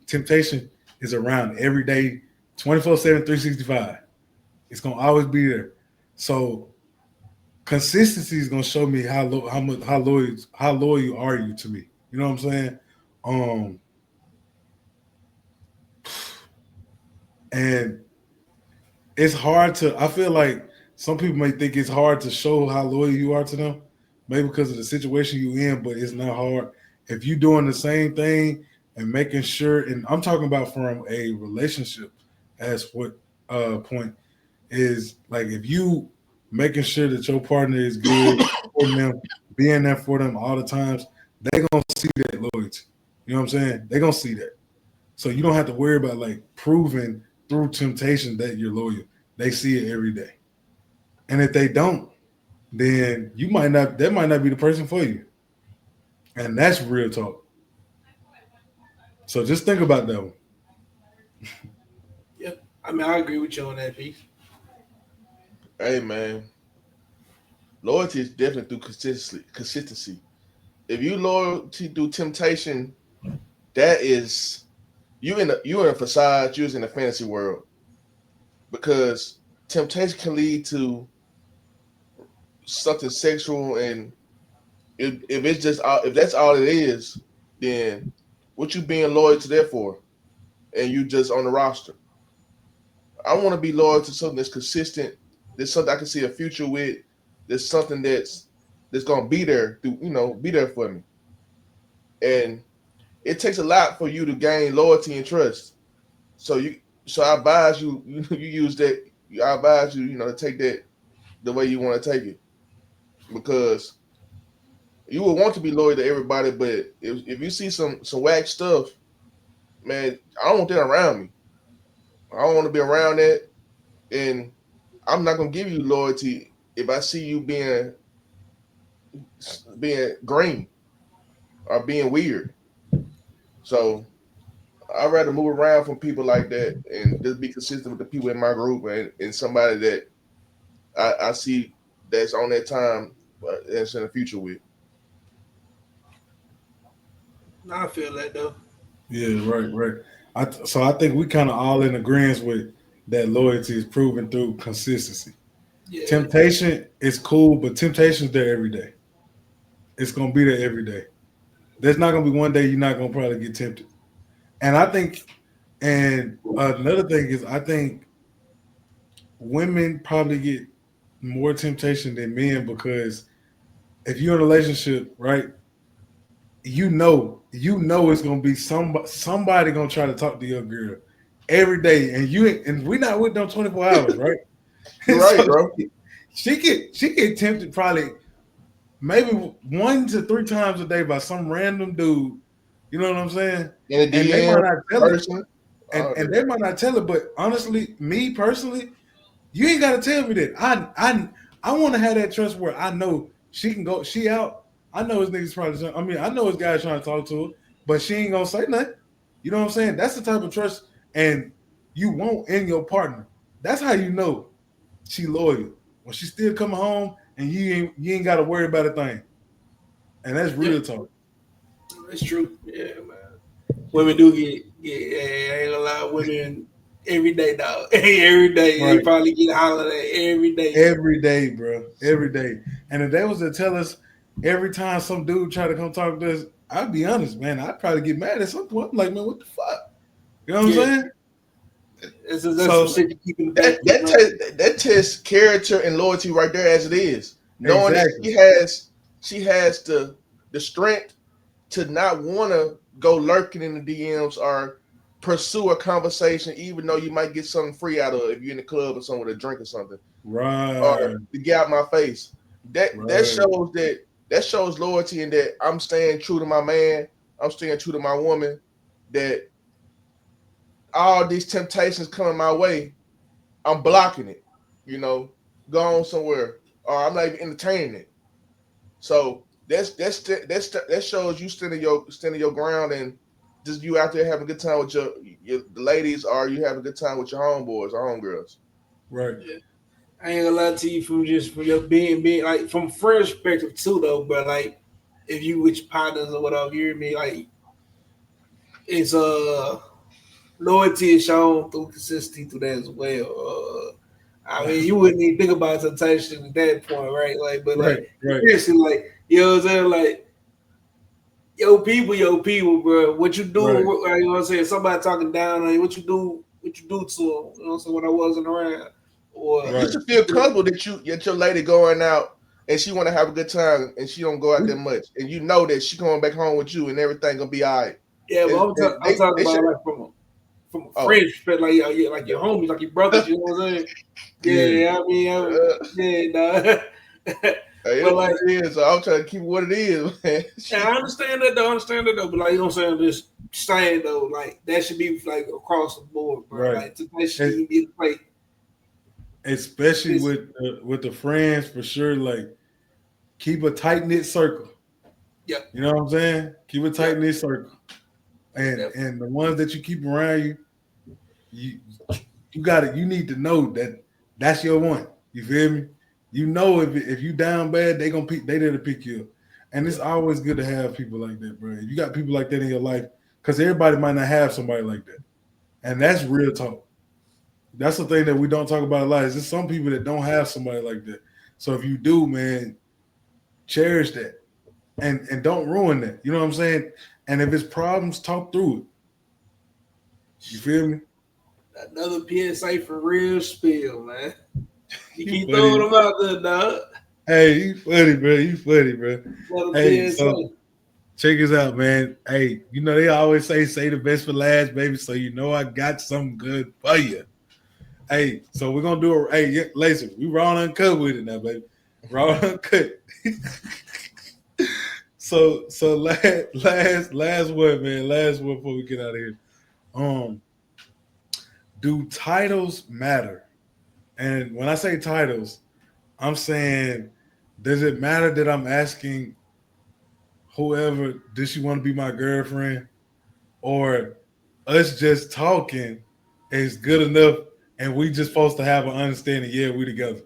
Temptation is around every day, 24/7, 365. It's gonna always be there. So consistency is gonna show me how much how loyal are you to me. You know what I'm saying? Um, and it's hard to. I feel like some people may think it's hard to show how loyal you are to them, maybe because of the situation you in. But it's not hard if you doing the same thing and making sure. And I'm talking about from a relationship as what point is like if you making sure that your partner is good, supporting them, being there for them all the times, they gonna see that loyalty. You know what I'm saying? They gonna see that. So you don't have to worry about like proving through temptation that you're loyal. They see it every day. And if they don't, then you might not that might not be the person for you. And that's real talk. So just think about that one. Yeah, I mean I agree with you on that piece. Hey man, loyalty is definitely through consistency. Consistency. If you loyalty through temptation, that is you in a facade. You're in a fantasy world because temptation can lead to something sexual, and if it's just if that's all it is, then what you being loyal to that for? And you just on the roster. I want to be loyal to something that's consistent. There's something I can see a future with. There's something that's gonna be there through, be there for me. And it takes a lot for you to gain loyalty and trust. So I advise you, you use that. I advise you, to take that the way you want to take it, because you will want to be loyal to everybody. But if you see some whack stuff, man, I don't want that around me. I don't want to be around that, and I'm not gonna give you loyalty if I see you being green or being weird. So I'd rather move around from people like that and just be consistent with the people in my group, and somebody that I see that's on that time that's in the future with. I feel that though. Yeah, right. So I think we kind of all in agreement with that loyalty is proven through consistency. Yeah. Temptation is cool, but temptation's there every day. It's gonna be there every day. There's not gonna be one day you're not gonna probably get tempted. And I think, and another thing is, I think women probably get more temptation than men because if you're in a relationship, right, you know it's gonna be somebody gonna try to talk to your girl every day, and we're not with them 24 hours, right? You're right, So bro. she get tempted probably maybe 1 to 3 times a day by some random dude. You know what I'm saying? In the And they DM might not tell it, person, and they might not tell it, but honestly, me personally, you ain't gotta tell me that. I want to have that trust where I know she can go. She out. I know his niggas probably. I mean, I know his guys trying to talk to her, but she ain't gonna say nothing. You know what I'm saying? That's the type of trust and you want in your partner. That's how you know she loyal when she still coming home and you ain't got to worry about a thing. And that's Yeah, real talk. that's true. Yeah, man. Women do get. I ain't gonna lie, women every day, dog. Every day they Right. probably get hollered at every day. Every day, bro. Every day. And if they was to tell us every time some dude try to come talk to us, I'd be honest, man. I'd probably get mad at some point. I'm like, man, what the fuck? You know what I'm Yeah, saying? that's some So shit to keep in the back. that You that know? that tests character and loyalty right there as it is. Knowing that exactly. she has the strength to not want to go lurking in the DMs or pursue a conversation, even though you might get something free out of it if you're in the club or somewhere with a drink or something, or Right. to get out my face. That Right. shows loyalty, in that I'm staying true to my man. I'm staying true to my woman. That all these temptations coming my way, I'm blocking it. You know, Going somewhere, or I'm not even entertaining it. So that shows you standing your ground, and just you out there having a good time with the ladies, or you having a good time with your homeboys or homegirls. Right. Yeah. I ain't gonna lie to you from your being like from friend perspective too though, but like if you with your partners or whatever, you hear me like it's loyalty is shown through consistency through that as well. I mean, you wouldn't even think about temptation at that point, right? Like, but Right. like, Right. seriously, like, you know what I'm saying? Like, your people, bro. What you Right. do, like, you know what I'm saying? Somebody talking down on you, what you do to them, you know what I'm saying? When I wasn't around, or You Right. should feel comfortable that your lady going out and she want to have a good time, and she don't go out that much, and you know that she going back home with you and everything gonna be all right. yeah, but I'm talking They should. about like from a Oh, friend perspective, like yeah, like your homies, like your brothers, you know what I'm saying? Yeah. Yeah, I mean, yeah, nah. it But is what like, it is. So I'm trying to keep it what it is, man. yeah, I understand that though. I understand that though. But like, you know what I'm saying? Just saying though, like that should be like across the board, bro. Right. Like that should Es- even be like Especially this. with the friends for sure. Like keep a tight knit circle. Yeah, You know what I'm saying? Keep a yeah, tight knit circle. And definitely. and the ones that you keep around you, you you got it. You need to know that that's your one. You feel me? You know if you down bad, they there to pick you up. And it's Yeah, always good to have people like that, bro. If you got people like that in your life, because everybody might not have somebody like that. And that's real talk. That's the thing that we don't talk about a lot. Is there's some people that don't have somebody like that. So if you do, man, cherish that and don't ruin that. You know what I'm saying? And if it's problems, talk through it. You feel me? Another PSA for Realspill, man. You You keep throwing funny. them out there, dog. Hey, you funny, bro. You funny, bro. Another Hey, PSA. so check us out, man. Hey, you know they always say the best for last, baby. So you know I got something good for you. Hey, so we're gonna do a hey, Laser. We raw and uncut with it now, baby. Raw and uncut. So last word, man. Last word before we get out of here. Um, do titles matter? And when I say titles, I'm saying, does it matter that I'm asking whoever, does she want to be my girlfriend? Or us just talking is good enough and we just supposed to have an understanding, yeah, we together.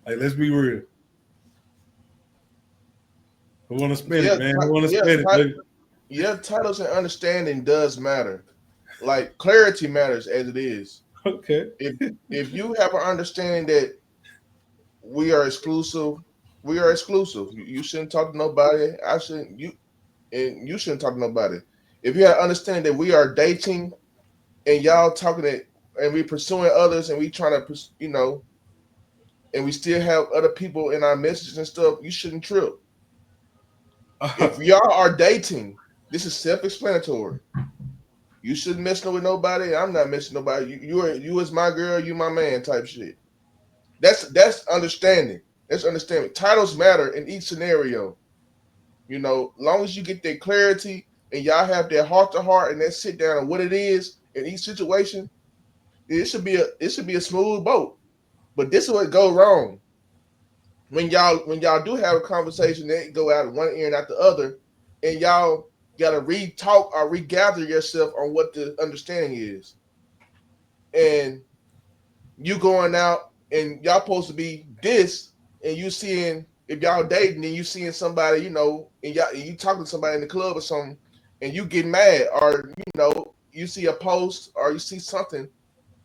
Like, let's be real. Who want to spin it, Yeah, man? Who want to spin it, baby? yeah. Titles and understanding does matter. Like clarity matters as it is. Okay. If if you have an understanding that we are exclusive, we are exclusive. You shouldn't talk to nobody. I shouldn't you and you shouldn't talk to nobody. If you have understanding that we are dating and y'all talking it and we pursuing others and we trying to and we still have other people in our messages and stuff, you shouldn't trip. If y'all are dating, this is self-explanatory. You shouldn't mess with nobody. I'm not messing with nobody. You is my girl, you my man type shit. That's understanding. That's understanding. Titles matter in each scenario. Long as you get that clarity and y'all have that heart to heart and that sit down on what it is in each situation, it should be a smooth boat. But this is what go wrong. When y'all do have a conversation, they go out of one ear and out the other, and y'all gotta re-talk or regather yourself on what the understanding is. And you going out and y'all supposed to be this, and you seeing if y'all dating and you seeing somebody, and you talking to somebody in the club or something, and you get mad, or you see a post or you see something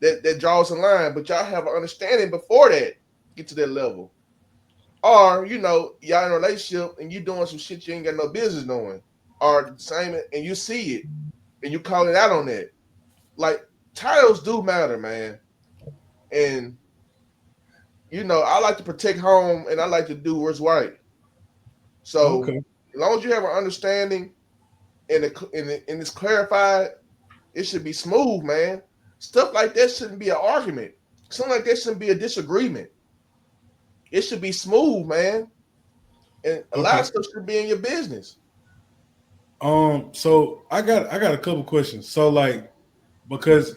that draws a line, but y'all have an understanding before that get to that level. Or, y'all in a relationship and you doing some shit you ain't got no business doing. Or the same, and you see it and you call it out on that. Like, titles do matter, man. And, I like to protect home and I like to do what's right. So, Okay. as long as you have an understanding and it's clarified, it should be smooth, man. Stuff like that shouldn't be an argument. Something like that shouldn't be a disagreement. It should be smooth, man. And a lot Okay. of stuff should be in your business. So I got a couple questions. So like, because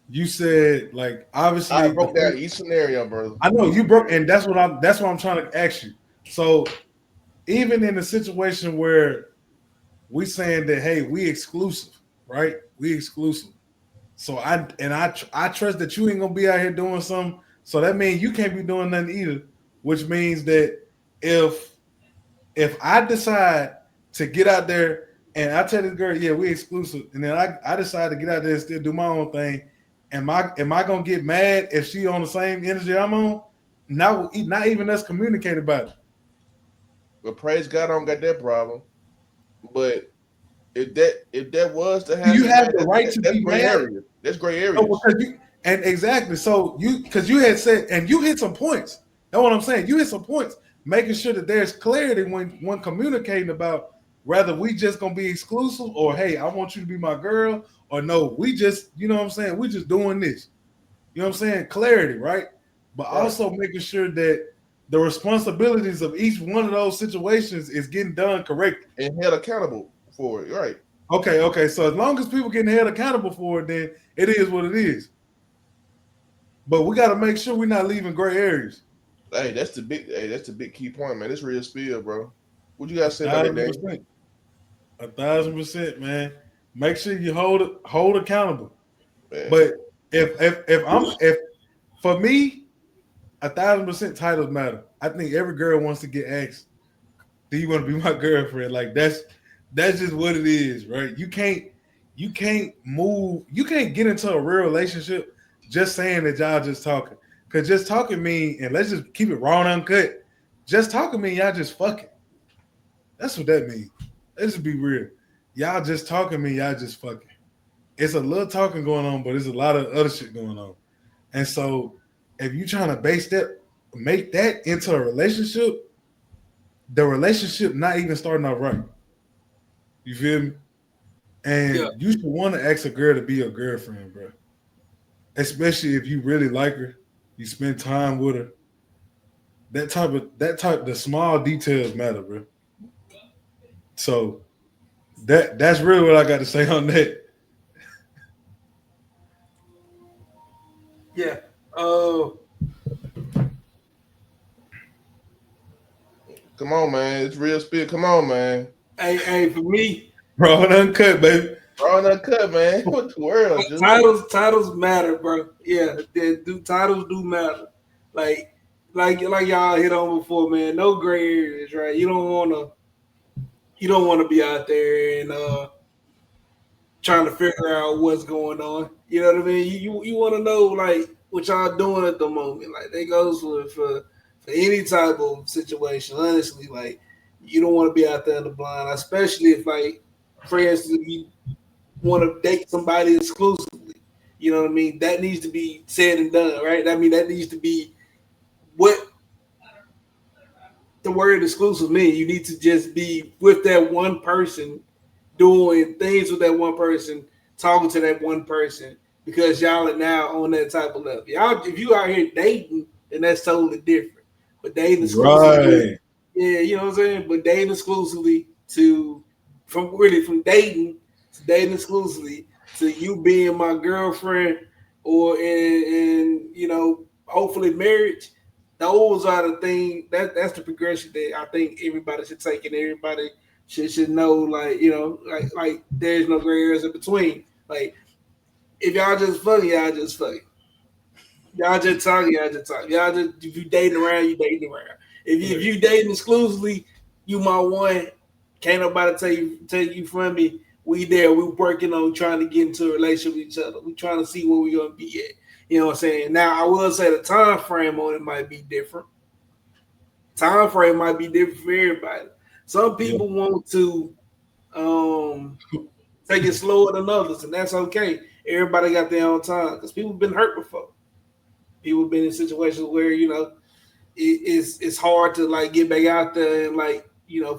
you said like I obviously the broke down first, each scenario, bro. I know you broke, and that's what I'm trying to ask you. So even in a situation where we saying that hey, we exclusive, right? We exclusive. So I trust that you ain't gonna be out here doing something. So that means you can't be doing nothing either. Which means that if if I decide to get out there and I tell this girl, yeah, we exclusive, and then I decide to get out there and still do my own thing, am I gonna get mad if she on the same energy I'm on? Not even us communicate about it. But praise God, I don't got that problem. But if that was to Do you happen, have man, the right to that's be gray mad? areas. That's gray No, areas. because and exactly. So because you had said, and you hit some points. That's what I'm saying. You hit some points, making sure that there's clarity when communicating about whether we just gonna be exclusive or hey, I want you to be my girl, or no, we just, you know what I'm saying, we just doing this. You know what I'm saying? Clarity, right? But Right. also making sure that the responsibilities of each one of those situations is getting done correctly. And held accountable for it. Right. Okay. So as long as people getting held accountable for it, then it is what it is. But we got to make sure we're not leaving gray areas. That's the big key point, man. It's real spill, bro. What you gotta A say about that, thousand Dave? percent. 1,000%, man. Make sure you hold accountable. Man. But if for me, 1,000% titles matter. I think every girl wants to get asked, "Do you want to be my girlfriend?" Like that's just what it is, right? You can't move. You can't get into a real relationship just saying that y'all just talking. Cause just talking mean, and let's just keep it raw and uncut. just talking mean y'all just fucking. That's what that means. Let's just be real. Y'all just talking mean y'all just fucking. It's a little talking going on, but there's a lot of other shit going on. And so if you trying to make that into a relationship, the relationship not even starting out right. You feel me? And you should want to ask a girl to be your girlfriend, bro. Especially if you really like her, you spend time with her. The small details matter, bro. So that's really what I got to say on that. Yeah. Come on, man. It's real spill. Come on, man. Hey, for me, Raw and uncut, baby. Raw and uncut, man. What the world, dude? titles matter, bro. Yeah, titles do matter. Like y'all hit on before, man. No gray areas, right? You don't wanna be out there and trying to figure out what's going on. You know what I mean? You want to know like what y'all doing at the moment. Like that goes for any type of situation. Honestly, like you don't want to be out there in the blind, especially if like, for instance, you want to date somebody exclusively. You know what I mean? That needs to be said and done, right? I mean, that needs to be what the word exclusive means. You need to just be with that one person, doing things with that one person, talking to that one person, because y'all are now on that type of level. Y'all, if you out here dating, then that's totally different. But dating exclusively, Right. yeah, you know what I'm saying. But dating exclusively from dating exclusively to you being my girlfriend, or in hopefully marriage. Those are the thing that's the progression that I think everybody should take, and everybody should know, like, like there's no gray areas in between. Like if y'all just fucking, y'all just fucking. Y'all just talking, y'all just talking. Y'all just, if you dating around, you dating around. If you dating exclusively, you my one. Can't nobody take you from me. We there. We working on trying to get into a relationship with each other. We trying to see where we gonna be at. You know what I'm saying? Now I will say the time frame on it might be different. Time frame might be different for everybody. Some people want to take it slower than others, and that's okay. Everybody got their own time, because people have been hurt before. People have been in situations where it's hard to like get back out there and like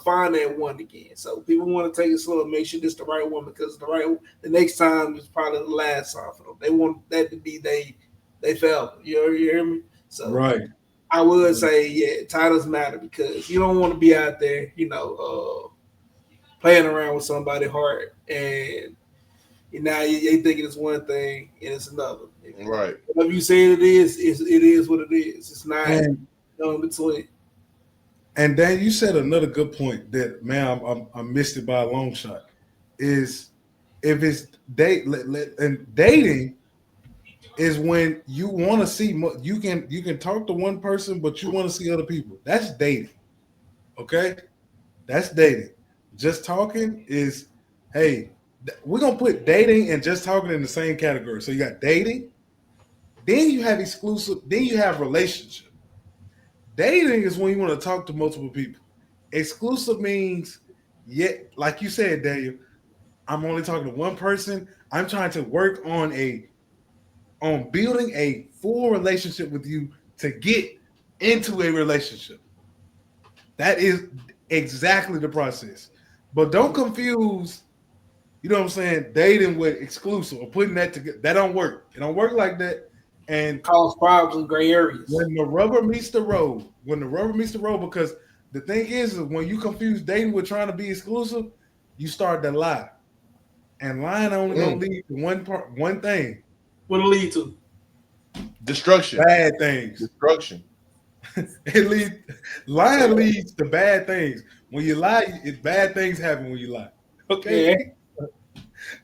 find that one again. So people want to take it slow and make sure this the right one, because the next time is probably the last time for them. They want that to be they felt. You hear me? So Right. I would say, titles matter, because you don't want to be out there, playing around with somebody hard, and now you thinking it's one thing and it's another. Right. Whatever you say it is what it is. It's not in between. And then you said another good point that, man, I missed it by a long shot. Is if it's and dating is when you want to see you can talk to one person, but you want to see other people. That's dating. Okay, that's dating. Just talking is, hey, we're gonna put dating and just talking in the same category. So you got dating, then you have exclusive, then you have relationship. Dating is when you want to talk to multiple people. Exclusive means, like you said, Daniel, I'm only talking to one person. I'm trying to work on building a full relationship with you to get into a relationship. That is exactly the process. But don't confuse, you know what I'm saying, dating with exclusive or putting that together. That don't work. It don't work like that. And cause problems in gray areas. when the rubber meets the road, because the thing is when you confuse dating with trying to be exclusive, you start to lie. And lying only gonna lead to one thing. What it lead to? Destruction. Bad things. Destruction. Lying leads to bad things. When you lie, bad things happen when you lie. Okay. Yeah.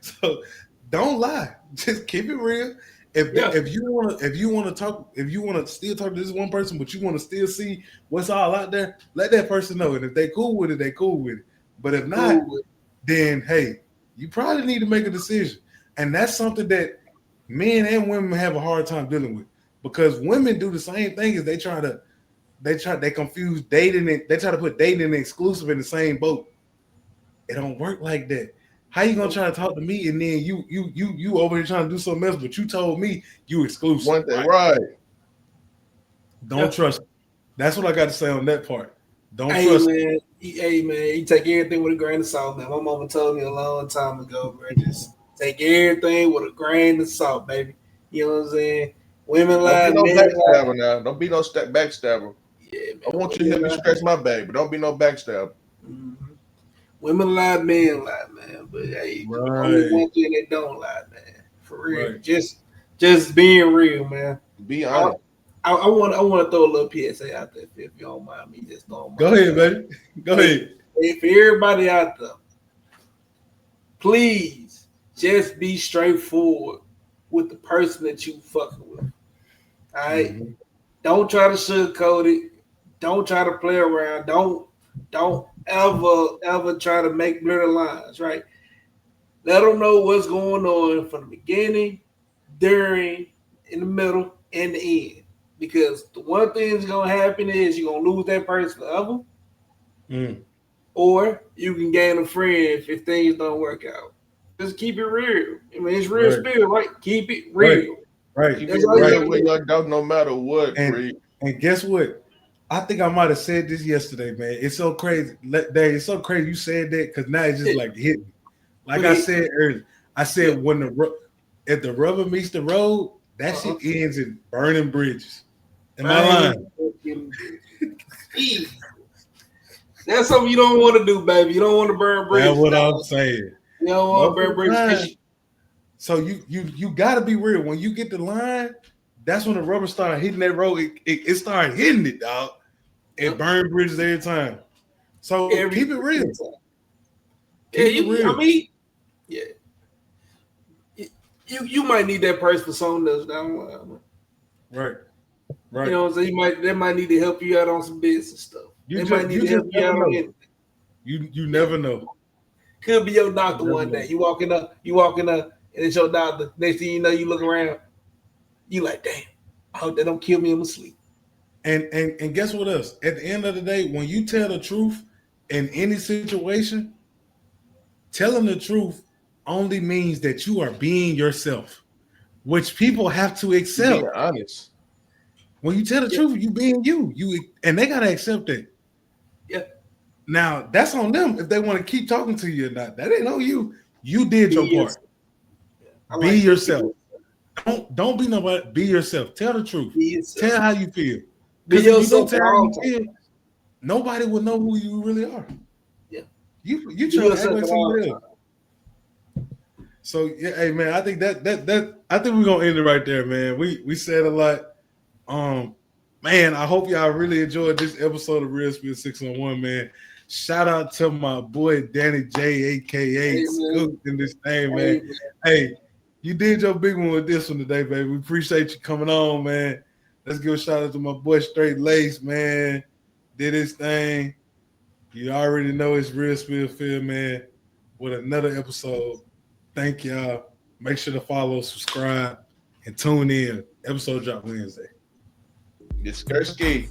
So don't lie. Just keep it real. If you want to still talk to this one person, but you want to still see what's all out there, let that person know. And if they cool with it, they cool with it. But if not, then hey, you probably need to make a decision. And that's something that men and women have a hard time dealing with, because women do the same thing as they try to they confuse dating and they try to put dating and exclusive in the same boat. It don't work like that. How you gonna try to talk to me and then you over here trying to do something else, but you told me you exclusive. One thing, right? Don't trust. That's what I got to say on that part. Don't Hey trust. man, you take everything with a grain of salt, man. My mama told me a long time ago, bro. Just take everything with a grain of salt, baby. You know what I'm saying? Women Don't lie, be no men lie. backstabber now. Don't be no backstabber. Yeah, man. I want you to Women help me lie. scratch my back, but don't be no backstabber. Mhm. Women lie, men lie, man. But hey, the only Right, one thing that don't lie, man. For real. right. Just being real, man. Be I, honest. I want to throw a little PSA out there if you don't mind me just throwing Go mine ahead, out. baby. Go Hey, ahead. hey, for everybody out there, please just be straightforward with the person that you fucking with. All right? Mm-hmm. Don't try to sugarcoat it. Don't try to play around. Don't ever try to make blurry lines, right? Let them know what's going on from the beginning, during, in the middle, and the end. Because the one thing that's gonna happen is you're gonna lose that person forever, Mm. or you can gain a friend if things don't work out. Just keep it real. I mean, it's real Right, spill, right? Keep it right, real. right, Keep it That's all you right. real gotta with do. your dog no matter what, And Creed. and guess what? I think I might have said this yesterday, man. It's so crazy. Dave, it's so crazy you said that because now it's just like hit me. Like I Okay. said earlier, I Yeah. said when if the rubber meets the road, that Uh-huh. shit ends in burning bridges. Am I Burning lying? fucking bridges. That's something you don't want to do, baby. You don't want to burn That's bridges, what dog. I'm saying. You don't want to Most of burn the bridges. time. So you gotta be real. When you get the line, that's when the rubber start hitting that road. It started hitting it, dog. It Yep. burned bridges every time. So Every keep it real. time. Yeah, Keep it real. I mean, yeah. You might need that person for something else down the line. Right. You Right. know what I'm saying? They might need to help you out on some business stuff. You They might just need you to just help you never out on know. anything. You Yeah. never know. Could be your You doctor never one know. day. You walking up, and it's your doctor. Next thing you know, you look around, you like, damn, I hope they don't kill me in my sleep. And guess what else? At the end of the day, when you tell the truth in any situation, telling the truth only means that you are being yourself, which people have to You being accept. honest. When you tell the Yeah, truth, you being you. And they gotta accept it. yeah. Now that's on them if they want to keep talking to you or not. That ain't on you. You did Be your part. yourself. I Be like that. yourself. Don't be nobody. Be yourself. Tell the truth. Be yourself. Tell how you feel. Be Because if you don't yourself tell at how all you times. feel, nobody will know who you really are. Yeah. You Be trying to act yourself like at all somebody else. times. So yeah, hey man, I think that I think we're gonna end it right there, man. We said a lot. Man, I hope y'all really enjoyed this episode of Real Spill 601, man. Shout out to my boy Danny J, aka Hey man. Scoop in this thing, man. Hey man. Hey, you did your big one with this one today, baby. We appreciate you coming on, man. Let's give a shout out to my boy Straight Lace, man. Did his thing. You already know it's Real Spill Field, man, with another episode. Thank y'all. Make sure to follow, subscribe, and tune in. Episode drop Wednesday. It's Skursky.